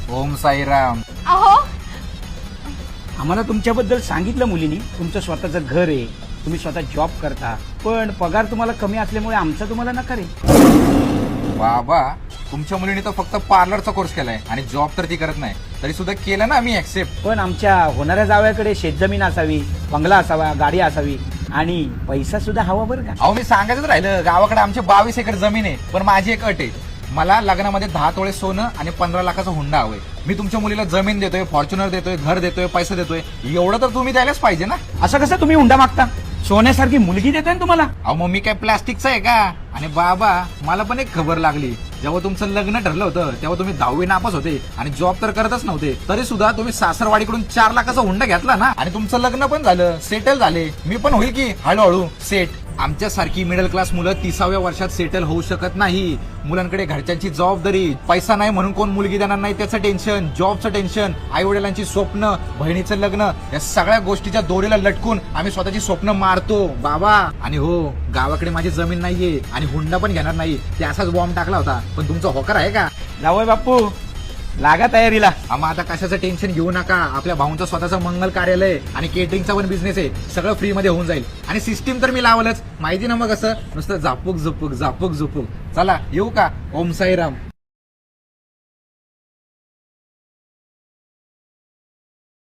ओम साईराम. अहो आम्हाला तुमच्याबद्दल सांगितलं मुलींनी, तुमचं स्वतःचं घर आहे, तुम्ही स्वतः जॉब करता, पण पगार तुम्हाला कमी असल्यामुळे आमचा तुम्हाला नकार आहे. बाबा, तुमच्या मुलीने तर फक्त पार्लरचा कोर्स केलाय आणि जॉब तर ती करत नाही, तरी सुद्धा केलं ना आम्ही ऍक्सेप्ट. पण आमच्या होणाऱ्या जावयाकडे शेतजमीन असावी, बंगला असावा, गाडी असावी आणि पैसा सुद्धा हवा बरं का. अहो, मी सांगायचंच राहिलं, गावाकडे आमचे 22 एकर जमीन आहे, पण माझी एक अट आहे, मला लग्नामध्ये 10 तोळे सोनं आणि 15 लाखाचा हुंडा हवंय. मी तुमच्या मुलीला जमीन देतोय, फॉर्च्युनर देतोय, घर देतोय, पैसे देतोय, एवढं तर तुम्ही द्यायलाच पाहिजे ना. असं कसं तुम्ही हुंडा मागता? सोन्यासारखी मुलगी देताय ना तुम्हाला. अहो, मग मी काय प्लास्टिकचा आहे का? आणि बाबा, मला पण एक खबर लागली, जेव्हा तुमचं लग्न ठरलं होतं तेव्हा तुम्ही 10वी नापास होते आणि जॉब तर करतच नव्हते, तरी सुद्धा तुम्ही सासरवाडीकडून 4 लाखाचा हुंडा घेतला ना, आणि तुमचं लग्न पण झालं, सेटल झाले. मी पण होईल की हळूहळू सेट. आमच्यासारखी मिडल क्लास मुलं 30व्या वर्षात सेटल होऊ शकत नाही. मुलांकडे घरच्यांची जबाबदारी, पैसा नाही म्हणून कोण मुलगी देणार नाही त्याचं टेन्शन, जॉबचं टेन्शन, आई वडिलांची स्वप्न, बहिणीचं लग्न, या सगळ्या गोष्टीच्या दोरीला लटकून आम्ही स्वतःची स्वप्न मारतो बाबा. आणि हो, गावाकडे माझी जमीन नाहीये आणि हुंडा पण घेणार नाही, ते असाच बॉम्ब टाकला होता. पण तुमचा होकार आहे का? जावय बापू, लागा तयारीला. आम्हा आता कशाचं टेन्शन घेऊ नका. आपल्या भाऊंचं स्वतःचं मंगल कार्यालय आणि केटरिंगचा पण बिझनेस आहे, सगळं फ्री मध्ये होऊन जाईल. आणि सिस्टीम तर मी लावलंच, माहिती ना मग, असं नुसतं झापूक झुपूक झापूक झुपूक. चला येऊ का? ओम साईराम.